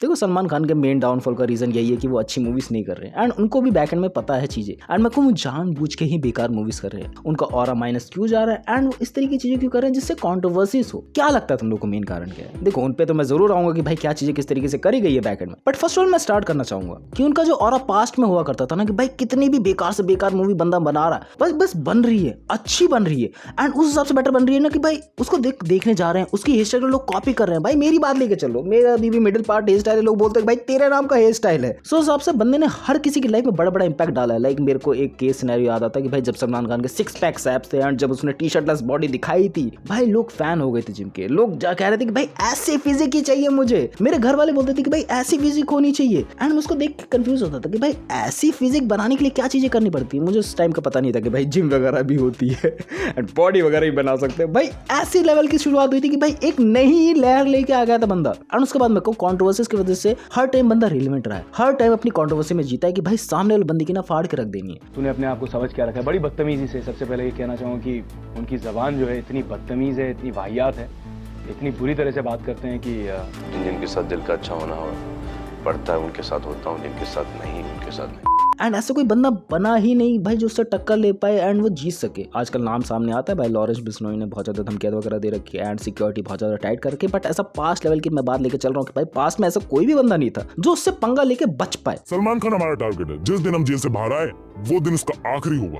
देखो सलमान खान के main downfall का रीजन यही है कि वो अच्छी मूवीज नहीं कर रहे हैं एंड उनको भी बैक एंड में पता है चीजें एंड मैं कहूँ जानबूझ के ही बेकार मूवीज कर रहे हैं। उनका ऑरा माइनस क्यों जा रहा है एंड वो इस तरीके की चीजें क्यों कर रहे हैं जिससे कॉन्ट्रोवर्सीज हो। क्या लगता है तुम लोग को मेन कारण क्या है? देखो उन पे तो मैं जरूर आऊंगा कि भाई क्या चीजें किस तरीके से करी गई है बैक एंड में, बट फर्स्ट ऑफ ऑल मैं स्टार्ट करना चाहूंगा कि उनका जो ऑरा पास्ट में हुआ करता था ना कि भाई कितनी भी बेकार से बेकार मूवी बंदा बना रहा है बस बन रही है, अच्छी बन रही है एंड उस हिसाब से बेटर बन रही है ना कि भाई उसको देखने जा रहे हैं, उसकी हेयर स्टाइल लोग कॉपी कर रहे हैं। भाई मेरी बात लेके चलो, मेरा अभी भी मिडिल पार्ट हेयर स्टाइल लोग बोलते हैं भाई तेरे नाम का हेयर स्टाइल है। सो हिसाब से बंदे ने हर किसी की लाइफ में बड़ा बड़ा इंपैक्ट डाला है। लाइक मेरे को एक केस सिनेरियो याद आता है कि भाई जब सलमान खान के 6 पैक्स एब्स थे एंड जब उसने टी शर्ट लेस बॉडी दिखाई थी भाई लोग फैन हो गए थे जिम के। लोग कह रहे थे कि भाई ऐसे फिजिक ही चाहिए मुझे। मेरे घर वाले बोलते थे कि भाई ऐसी फिजिक होनी चाहिए एंड मैं उसको देख के कंफ्यूज होता था कि भाई ऐसी फिजिक बनाने के लिए क्या चीजें करनी पड़ती है। मुझे उस टाइम का पता नहीं था कि भाई जिम वगैरह भी होती है एंड बॉडी वगैरह भी बना सकते हैं। भाई ऐसी लेवल की शुरुआत हुई थी कि भाई एक नई लहर लेके आ गया था बंदा एंड उसके बाद मैं कहूँ कॉन्ट्रोवर्सीज की वजह से हर टाइम बंदा रिलेवेंट रहा है, हर टाइम अपनी कंट्रोवर्सी में जीता है कि भाई सामने वाले बंदे की ना फाड़ के रख देनी है। तूने अपने आप को समझ क्या रखा है बड़ी बदतमीजी से। सबसे पहले ये कहना चाहूँगा कि उनकी जबान जो है इतनी बदतमीज है, इतनी वाहियात है, इतनी बुरी तरह से बात करते हैं कि जिनके साथ दिल का अच्छा होना हो पड़ता है उनके साथ होता हूँ, जिनके साथ नहीं उनके साथ नहीं। एंड ऐसा कोई बंदा बना ही नहीं भाई जो उससे टक्कर ले पाए एंड वो जीत सके। आजकल नाम सामने आता है भाई, लॉरेंस बिश्नोई ने बहुत ज्यादा धमकियां वगैरह दे रखी है एंड सिक्योरिटी बहुत ज्यादा टाइट करके, बट ऐसा पास्ट लेवल की मैं बात लेके चल रहा हूँ कि भाई पास्ट में ऐसा कोई भी बंदा नहीं था जो उससे पंगा लेके बच पाए। सलमान खान हमारा टारगेट है, जिस दिन हम जेल से बाहर आए वो दिन इसका आखिरी होगा।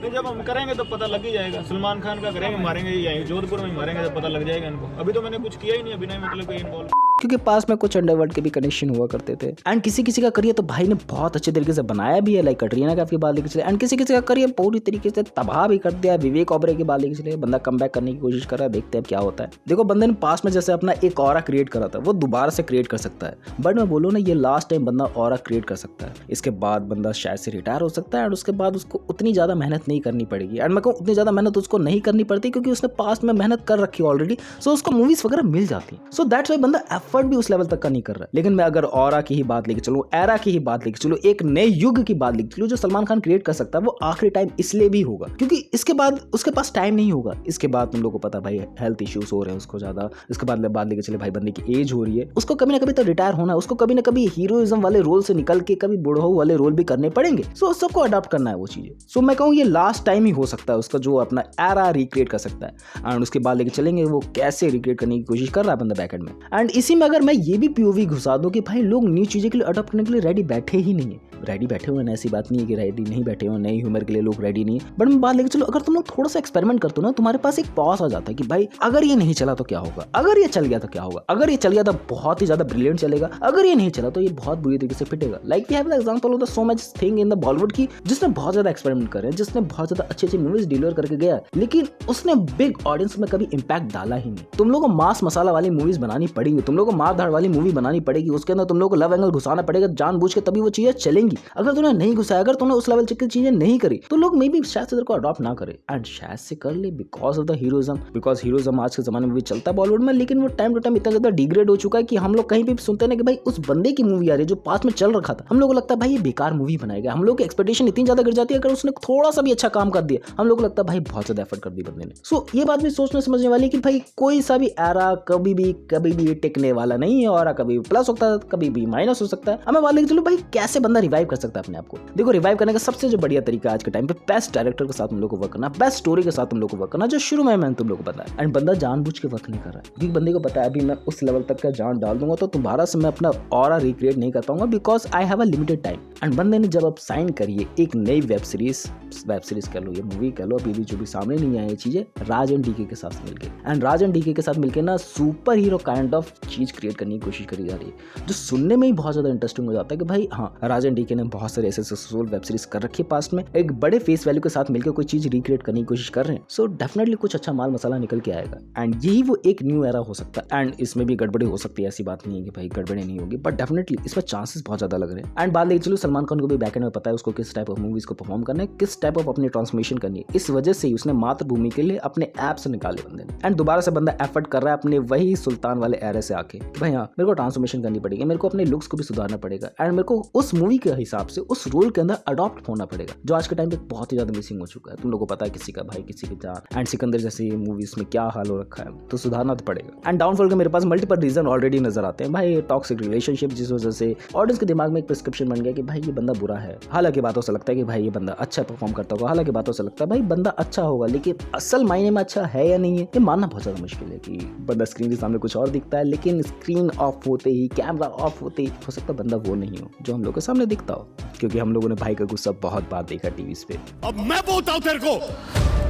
तो जब हम करेंगे तो पता लग ही जाएगा। सलमान खान का करेंगे, मारेंगे यहीं जोधपुर में मारेंगे तो पता लग जाएगा इनको। अभी तो मैंने कुछ किया ही नहीं, बिना मतलब के इन्वॉल्व, क्योंकि पास में कुछ अंडरवर्ल्ड के भी कनेक्शन हुआ करते थे एंड किसी किसी का करियर तो भाई ने बहुत अच्छे तरीके से बनाया भी है। लाइक कटरीना कैफ की बात लेके चले एंड किसी किसी का करियर पूरी तरीके से तबाह भी कर दिया। विवेक ओबरे की बात लेके चले, बंदा कम बैक करने की कोशिश कर रहा है, देखते हैं क्या होता है। देखो बंदे ने पास में जैसे अपना एक ऑरा क्रिएट करा था वो दोबारा से क्रिएट कर सकता है, बट मैं बोलूँ ना ये लास्ट टाइम बंदा ऑरा क्रिएट कर सकता है। इसके बाद बंदा शायद से रिटायर हो सकता है एंड उसके बाद उसको उतनी ज्यादा मेहनत नहीं करनी पड़ेगी एंड मैं कहूँ उतनी ज्यादा मेहनत उसको नहीं करनी पड़ती क्योंकि उसने पास्ट में मेहनत कर रखी ऑलरेडी। सो उसको मूवीज वगैरह मिल जाती है। सो दैट्स व्हाई बंदा एफर्ट भी उस लेवल तक नहीं कर रहा है। लेकिन मैं अगर ऑरा की ही बात लेके चलूं, एरा की ही बात लेके चलूं, एक नए युग की बात लेके चलूं जो सलमान खान क्रिएट कर सकता है, वो आखिरी टाइम इसलिए भी होगा क्योंकि इसके बाद उसके पास टाइम नहीं होगा। इसके बाद तुम लोगों को पता भाई हेल्थ इश्यूज हो रहे हैं उसको ज्यादा। इसके बाद बात लेके चले भाई बंदे की एज हो रही है, उसको कभी ना कभी तो रिटायर होना है, उसको कभी ना कभी हीरोइज्म वाले रोल से निकल के कभी बुढ़ऊ वाले रोल भी करने पड़ेंगे। सो सबको अडॉप्ट करना है वो चीजें। सो मैं कहूँ ये लास्ट टाइम ही हो सकता है उसका जो अपना एरा रिक्रिएट कर सकता है एंड उसके बाद लेके चलेंगे वो कैसे रिक्रिएट करने की कोशिश कर रहा है बंदा बैकएंड में। एंड इसी में अगर मैं ये भी पीओवी घुसा दूं कि भाई लोग न्यू चीजें के लिए अडॉप्ट करने के लिए रेडी बैठे ही नहीं है। रेडी बैठे हुए हैं ऐसी बात नहीं है कि रेडी नहीं बैठे हुए, नई ह्यूमर के लिए लोग रेडी नहीं है। बट मैं बात लेके चलो अगर तुम लोग थोड़ा सा एक्सपेरिमेंट करते हो ना, तुम्हारे पास एक पॉज आ जाता है कि भाई अगर ये नहीं चला तो क्या होगा, अगर ये चल गया तो क्या होगा, अगर ये चल गया तो बहुत ही ज्यादा ब्रिलियंट चलेगा, अगर ये नहीं चला तो ये बहुत बुरी तरीके से फिटेगा। Like we have the example of the so much thing in the Bollywood की जिसने बहुत ज्यादा एक्सपेरिमेंट करे, जिसने बहुत ज्यादा अच्छी अच्छी मूवीज डिलीवर करके गया, लेकिन उसने बिग ऑडियंस में कभी इंपैक्ट डाला ही नहीं। तुम लोगों को मास मसाला वाली मूवीज बनानी पड़ेगी, तुम लोगों को मार धाड़ वाली मूवी बनानी पड़ेगी, उसके अंदर तुम लोग को लव एंगल घुसाना पड़ेगा जानबूझ के, तभी वो चीजें चलेंगी। अगर तुमने नहीं घुसाया, अगर तुमने उस लेवल की चीजें नहीं करी तो लोग मे बी शायद से तेरे को अडॉप्ट ना करे एंड शायद से कर ले because of the heroism. Because heroism आज के जमाने में भी चलता है बॉलीवुड में, लेकिन वो टाइम टू टाइम इतना ज्यादा डिग्रेड हो चुका है कि हम लोग कहीं भी सुनते हैं कि भाई उस बंदे की मूवी आ रही है जो पास में चल रखा था, हम लोग को लगता है भाई ये बेकार मूवी बनाएगा। हम लोग की एक्सपेक्टेशन इतनी ज्यादा गिर जाती है, अगर उसने थोड़ा सा भी अच्छा काम कर दिया हम लोग को लगता है भाई बहुत ज्यादा एफर्ट कर दी बंदे ने। सो ये बात भी सोचने समझने वाली कि भाई कोई सा भी एरा कभी भी टिकने वाला नहीं है और कभी प्लस होता है कभी भी माइनस हो सकता है। हमें बात लेके चलो भाई कैसे बंदा रिवाइव कर सकता है अपने आप को। देखो रिवाइव करने का सबसे जो बढ़िया तरीका आज के टाइम पे बेस्ट डायरेक्टर के साथ तुम लोग को वर्क करना, बेस्ट स्टोरी के साथ तुम लोग को वर्क करना, जो शुरू में मैंने तुम लोग को बताया। एंड बंदा जानबूझ के वर्क नहीं कर रहा है क्योंकि बंदे को पता है अभी मैं उस लेवल तक का जान डाल दूंगा तो दोबारा से मैं अपना ऑरा रिक्रिएट नहीं कर पाऊंगा because I have a limited time. And बंदे ने जब अब साइन करिए एक नई वेब सीरीज कह लो या मूवी कह लो, अभी भी जो भी सामने नहीं आई चीजें, राज एंड डीके के साथ मिलके, एंड राज एंड डीके के साथ मिलके ना सुपर हीरो काइंड ऑफ चीज क्रिएट करने की कोशिश करी जा रही है जो सुनने में ही बहुत ज्यादा इंटरेस्टिंग हो जाता है कि भाई हाँ राज एंड डीके ने बहुत सारे ऐसे सक्सेसफुल वेब सीरीज कर रखी है पास्ट में, एक बड़े फेस वैल्यू के साथ मिलकर कोई चीज रिक्रिएट करने की कोशिश कर रहे हैं। सो डेफिनेटली कुछ अच्छा माल मसाला निकल के आएगा एंड यही वो एक न्यू एरा हो सकता है। एंड इसमें भी गड़बड़ी हो सकती है, ऐसी बात नहीं है कि भाई गड़बड़ी नहीं होगी, बट डेफिनेटली इसमें चांसेस बहुत ज्यादा लग रहे हैं। एंड बात लेके चलो सलमान खान को भी बैक एंड में पता है उसको किस टाइप ऑफ मूवीज को परफॉर्म करना है, किस टाइप ऑफ अपनी ट्रांसफॉर्मेशन करनी है। इस वजह से ही उसने मातृभूमि के लिए अपने ऐप से निकाले बंदे ने एंड दोबारा से बंदा एफर्ट कर रहा है अपने वही सुल्तान वाले एरा से आके भाई हाँ मेरे को ट्रांसफॉर्मेशन करनी पड़ेगी, मेरे को अपने लुक्स को भी सुधारना पड़ेगा एंड मेरे को उस मूवी का हिसाब से उस रोल के अंदर अडॉप्ट होना पड़ेगा, जो आज के टाइम पे बहुत ही ज्यादा मिसिंग हो चुका है। तुम लोगों को पता है किसी का भाई किसी की जान, एंड सिकंदर जैसी मूवीज में क्या हाल हो रखा है, तो सुधारना तो पड़ेगा। एंड डाउनफॉल के मेरे पास मल्टीपल रीजन ऑलरेडी नजर आते हैं भाई। टॉक्सिक रिलेशनशिप, जिस वजह से ऑडियंस के दिमाग में एक प्रिस्क्रिप्शन बन गया कि भाई ये बंदा बुरा है। हालांकि बातों से लगता है कि भाई ये बंदा अच्छा परफॉर्म करता होगा, हालांकि बातों से लगता है भाई बंदा अच्छा होगा, लेकिन असल मायने में अच्छा है या नहीं है ये मानना बहुत ज्यादा मुश्किल है। कि बंदा स्क्रीन के सामने कुछ और दिखता है, लेकिन स्क्रीन ऑफ होते ही, कैमरा ऑफ होते ही हो सकता है बंदा वो नहीं हो जो हम लोग के सामने दिखता हो। क्योंकि हम लोगों ने भाई का गुस्सा बहुत बार देखा टीवी पे। अब मैं बोलता हूं तेरे को,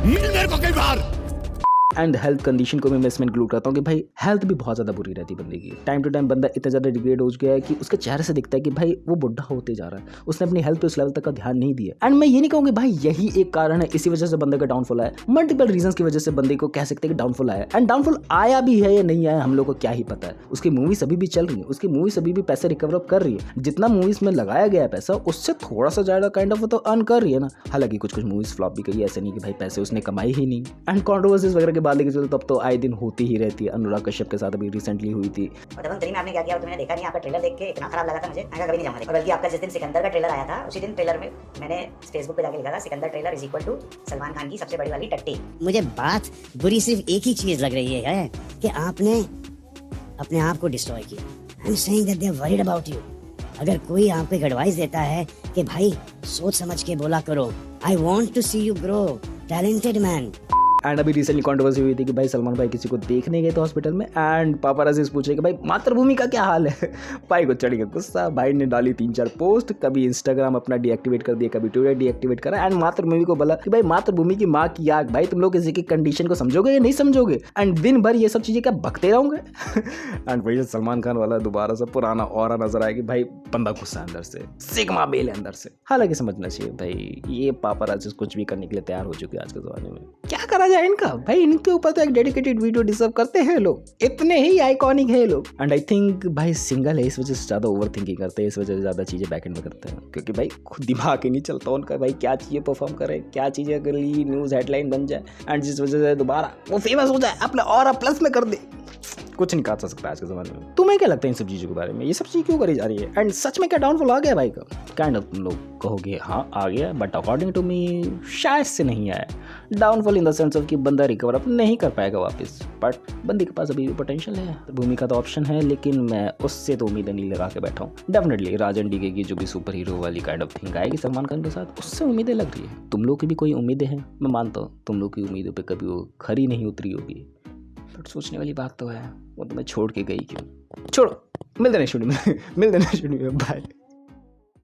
मिल मेरे को कई बार। एंड हेल्थ कंडीशन को भी मैं इसमें इंक्लूड करता हूँ कि भाई हेल्थ भी बहुत ज्यादा बुरी रहती है बंदे की। टाइम टू टाइम बंदा इतना ज्यादा डिग्रेड हो गया है कि उसके चेहरे से दिखता है कि भाई वो बुढ़ा होते जा रहा है, उसने अपनी हेल्थ पे उस लेवल तक का ध्यान नहीं दिया। एंड मैं ये नहीं कहूँगी भाई यही एक कारण है, इसी वजह से बंदे का डाउनफॉल आया। मल्टीपल रीजंस की वजह से बंदे को कह सकते हैं कि डाउनफॉल आया। एंड डाउनफॉल आया भी है या नहीं आया हम लोग को क्या ही पता है। उसकी मूवीज अभी भी चल रही है, उसकी मूवीज अभी भी पैसे रिकवर अप कर रही है। जितना मूवीज में लगाया गया है पैसा, उससे थोड़ा सा ज्यादा काइंड ऑफ तो अर्न कर रही है ना। हालांकि कुछ कुछ मूवीज फ्लॉप भी गई, ऐसे नहीं कि भाई पैसे उसने कमाए ही नहीं। एंड कॉन्ट्रोवर्सीज वगैरह के बाद लेके चलो तब तो आए दिन होती ही रहती है। अनुराग कश्यप के साथ अभी रिसेंटली हुई थी। और दबंग 3 में आपने क्या किया, तो मैंने देखा नहीं। आपका ट्रेलर देख के इतना खराब लगा था मुझे, मैं कभी नहीं जाऊंगा। और बल्कि आपका जिस दिन सिकंदर का ट्रेलर आया था, उसी दिन ट्रेलर में मैंने फेसबुक पे जाके लिखा था Sikandar trailer is equal to Salman Khan की सबसे बड़ी वाली टट्टी। मुझे बात बुरी सिर्फ एक ही चीज लग रही है कि आपने अपने आप को डिस्ट्रॉय किया। I am saying that they are worried about you. अगर कोई आपको एक एडवाइस देता है कि भाई सोच समझ के बोला करो, I want to see you grow, talented man. And अभी रिसेंटली कंट्रोवर्सी हुई थी कि भाई सलमान भाई किसी को देखने गए थे हॉस्पिटल में, एंड पापाराज़ी पूछ रहे कि भाई मातृभूमि का क्या हाल है। भाई को चढ़ गया गुस्सा, भाई ने डाली 3-4 पोस्ट, कभी इंस्टाग्राम अपना डीएक्टिवेट कर दिया, कभी ट्विटर डीएक्टिवेट करा। एंड मातृभूमि को बोला कि भाई मातृभूमि की माँ की आग, भाई तुम लोग किसी की कंडीशन को समझोगे या नहीं समझोगे। एंड दिन भर ये सब चीज़ें क्या बकते रहोगे। एंड वही सलमान खान वाला दोबारा से पुराना ऑरा नजर आया कि भाई बंदा गुस्सा अंदर से, सिग्मा मेल है अंदर से। हालांकि समझना चाहिए भाई ये पापाराज़ी कुछ भी करने के लिए तैयार हो चुके हैं आज के ज़माने में। क्या करा जाए इनका, भाई इनके ऊपर तो एक डेडिकेटेड वीडियो डिजर्व करते हैं लोग, इतने ही आइकॉनिक है लोग। एंड आई थिंक भाई सिंगल है, इस वजह से ज्यादा ओवर थिंकिंग करते हैं, इस वजह से ज्यादा चीजें बैकएंड में करते हैं। क्योंकि भाई खुद दिमाग ही नहीं चलता उनका, भाई क्या चीजें परफॉर्म करे, क्या चीजें अगर न्यूज हेडलाइन बन जाए एंड जिस वजह से दोबारा वो फेमस हो जाए, अपने और प्लस में कर दे। कुछ नहीं कहा सकता आज के ज़माने में। तुम्हें क्या लगता है इन सब चीज़ों के बारे में, ये सब चीज़ क्यों करी जा रही है? एंड सच में क्या डाउनफॉल आ गया भाई का? काइंड ऑफ तुम लोग कहोगे हाँ आ गया, बट अकॉर्डिंग टू मी शायद से नहीं आया। Downfall in the sense of कि बंदा रिकवर अप नहीं कर पाएगा वापस, बट बंदे के पास अभी भी पोटेंशियल है, भूमिका तो ऑप्शन है, लेकिन मैं उससे तो उम्मीदें नहीं लगा के बैठा हूँ। डेफिनेटली राजन डीके की जो भी सुपर हीरो वाली काइंड ऑफ थिंग आएगी सलमान खान के साथ, उससे उम्मीदें लग रही है। तुम लोग की भी कोई उम्मीदें हैं, मैं मानता हूँ तुम लोग की उम्मीदों पर कभी वो खरी नहीं उतरी होगी, बट सोचने वाली बात तो है वो तो मैं छोड़ के गई क्यों। छोड़ो, मिलते नहीं शुरू में, बाय।